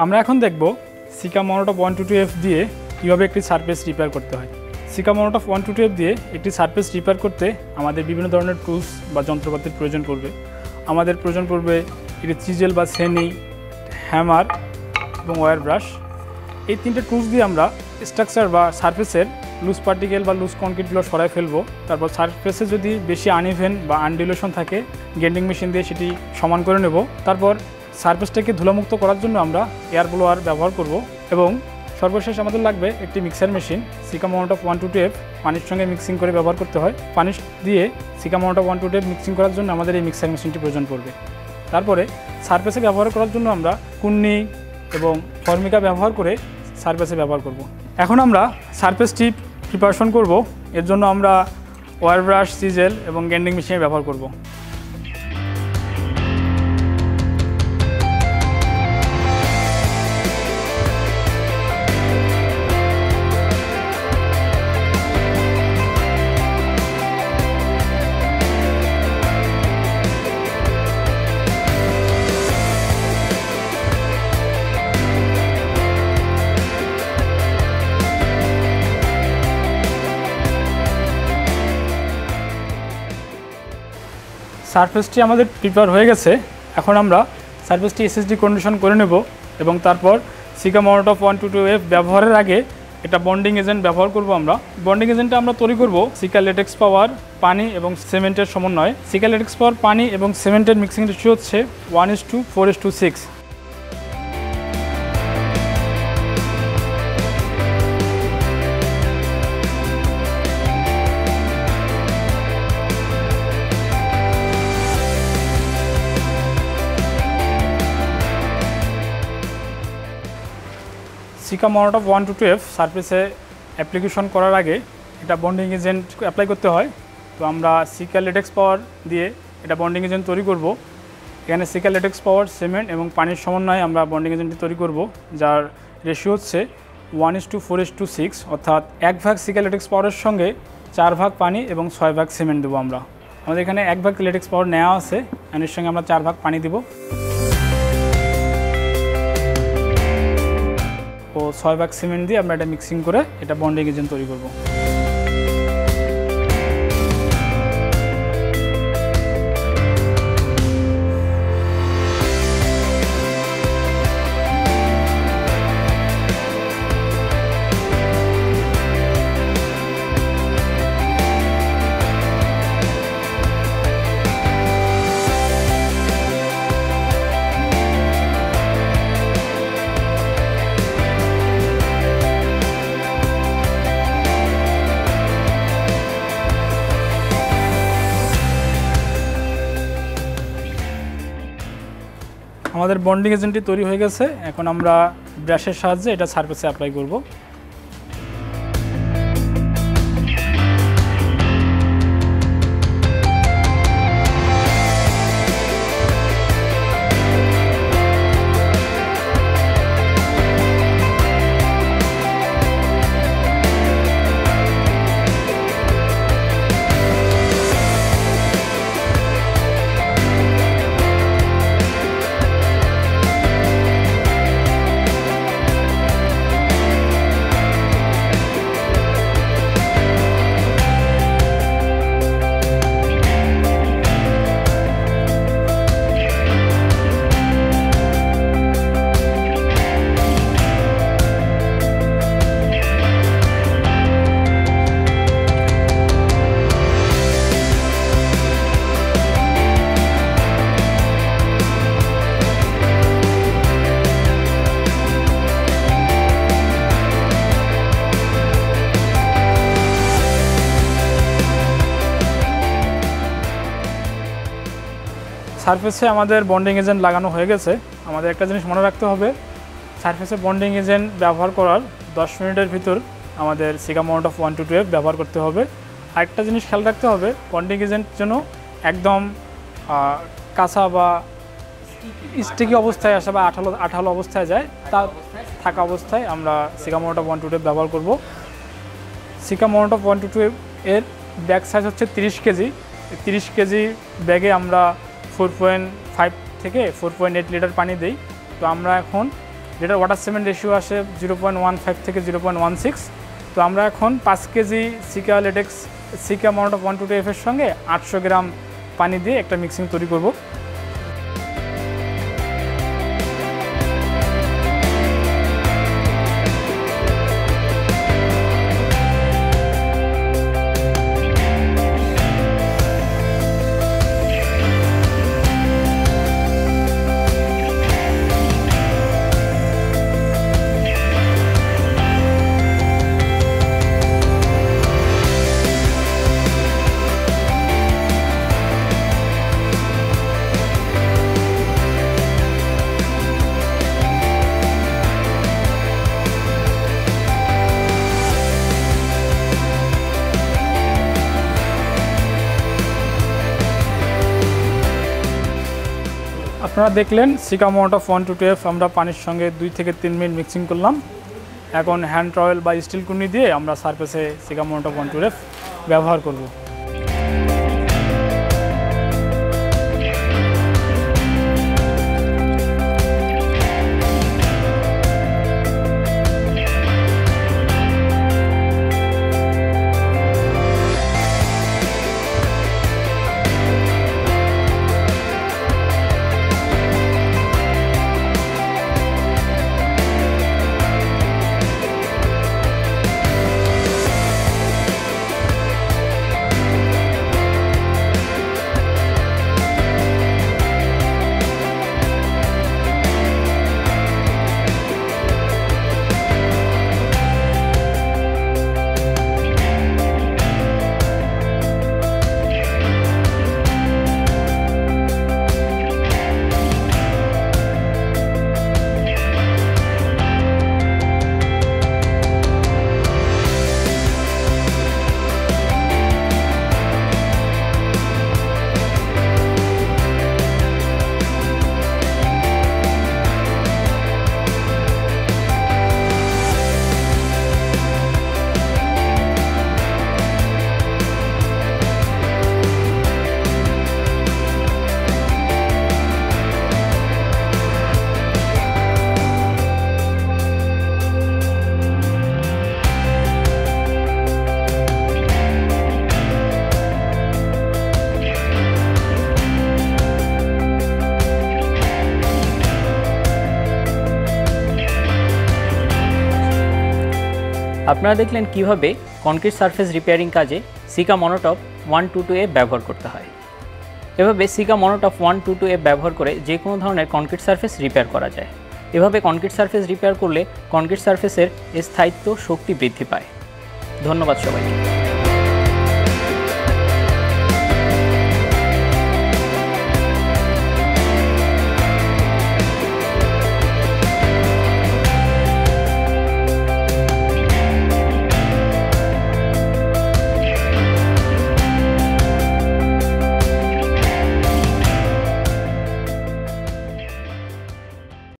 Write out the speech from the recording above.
আমরা এখন দেখব সিকা মনোটপ 122F দিয়ে কীভাবে একটি সারফেস রিপেয়ার করতে হয়। সিকা মনোটপ 122F দিয়ে একটি সারফেস রিপেয়ার করতে আমাদের বিভিন্ন ধরনের টুলস বা যন্ত্রপাতির প্রয়োজন পড়বে। আমাদের প্রয়োজন পড়বে একটি চিজেল বা সেনি, হ্যামার এবং ওয়্যার ব্রাশ। এই তিনটে টুলস দিয়ে আমরা স্ট্রাকচার বা সারফেসের লুজ পার্টিকেল বা লুজ কনক্রিটগুলো সরাই ফেলবো। তারপর সারফেসে যদি বেশি আনইভেন বা আনডিলেশন থাকে গ্রাইন্ডিং মেশিন দিয়ে সেটি সমান করে নেব। তারপর সারফেসটাকে ধুলামুক্ত করার জন্য আমরা এয়ার ব্লোয়ার ব্যবহার করব এবং সর্বশেষ আমাদের লাগবে একটি mixer machine. Seeker Monotop 122F পানির সঙ্গে মিক্সিং করে ব্যবহার করতে হয়। পানি দিয়ে সিকা মনোটপ 122F মিক্সিং করার জন্য আমাদের এই মিক্সার মেশিনটি প্রয়োজন পড়বে। তারপরে সারফেসে ব্যবহার করার জন্য আমরা কুন্নি এবং ফর্মিকা ব্যবহার করে সারফেসে ব্যবহার করব। এখন আমরা সারফেসটি প্রিপারেশন করব। এর জন্য আমরা ওয়্যার ব্রাশ, চিজেল এবং গ্রাইন্ডিং মেশিন ব্যবহার করব। সারফেসটি আমাদের প্রিপেয়ার হয়ে গেছে। এখন আমরা সারফেসটি এসএসডি কন্ডিশন করে নেব এবং তারপর সিকা মনোটপ 122F ব্যবহারের আগে এটা বন্ডিং এজেন্ট ব্যবহার করব। আমরা বন্ডিং এজেন্টটা আমরা তৈরি করব সিকা লেটেক্স পাওয়ার, পানি এবং সিমেন্টের সমন্বয়ে। সিকা লেটেক্স পাওয়ার, পানি এবং সিমেন্টের মিক্সিং রেশিও হচ্ছে 1:4:6। সিকা মনোটপ 122F সারফেসে অ্যাপ্লিকেশন করার আগে এটা বন্ডিং এজেন্ট অ্যাপ্লাই করতে হয়। তো আমরা সিকা লেটেক্স পাওয়ার দিয়ে এটা বন্ডিং এজেন্ট তৈরি করব। এখানে সিকা লেটেক্স পাওয়ার, সিমেন্ট এবং পানির সমন্বয়ে আমরা বন্ডিং এজেন্টটি তৈরি করব, যার রেশিও হচ্ছে 1:4:6, অর্থাৎ 1 ভাগ সিকা লেটেক্স পাওয়ারের সঙ্গে 4 ভাগ পানি এবং 6 ভাগ সিমেন্ট দেবো আমরা। আমাদের এখানে 1 ভাগ লেটেক্স পাওয়ার নেওয়া আছে, এর সঙ্গে আমরা 4 ভাগ পানি দেবো ও 6 ভাগ সিমেন্ট দিয়ে আমরা এটা মিক্সিং করে এটা বন্ডিং এজেন্ট তৈরি করব। আমাদের বন্ডিং এজেন্টটি তৈরি হয়ে গেছে। এখন আমরা ব্রাশের সাহায্যে এটা সারফেসে অ্যাপ্লাই করব। সারফেসে আমাদের বন্ডিং এজেন্ট লাগানো হয়ে গেছে। আমাদের একটা জিনিস মনে রাখতে হবে, সারফেসে বন্ডিং এজেন্ট ব্যবহার করার 10 মিনিটের ভিতর আমাদের সিকা মনোটপ 122F ব্যবহার করতে হবে। আরেকটা জিনিস খেয়াল রাখতে হবে, বন্ডিং এজেন্ট যেন একদম কাঁচা বা স্টিকি অবস্থায় আসে বা আঠালো অবস্থায় যায়, তা থাকা অবস্থায় আমরা সিকা মনোটপ 122F ব্যবহার করব। সিকা মনোটপ 122F এর ব্যাগ সাইজ হচ্ছে 30 কেজি। 30 কেজি ব্যাগে আমরা 4.5 থেকে 4.8 লিটার পানি দিই। তো আমরা এখন যেটা ওয়াটার সিমেন্ট রেশিও আসে 0.15 থেকে 0.16। তো আমরা এখন 5 KG Sika latex Sika Monotop 122F এর সঙ্গে 800 গ্রাম পানি দিয়ে একটা মিক্সিং তৈরি করব। আপনারা দেখলেন সিকা মনোটপ 122F আমরা পানির সঙ্গে 2 থেকে 3 মিনিট মিক্সিং করলাম। এখন হ্যান্ড টয়েল বা স্টিল কুনি দিয়ে আমরা সারফেসে সিকা মনোটপ 122F ব্যবহার করব। আপনারা দেখলেন কিভাবে কনক্রিট সারফেস রিপেয়ারিং কাজে সিকা মনোটপ 122F ব্যবহার করতে হয়। এভাবে সিকা মনোটপ 122F ব্যবহার করে যে কোনো ধরনের কনক্রিট সারফেস রিপেয়ার করা যায়। এভাবে কনক্রিট সারফেস রিপেয়ার করলে কনক্রিট সারফেসের স্থায়িত্ব শক্তি বৃদ্ধি পায়। ধন্যবাদ সবাইকে।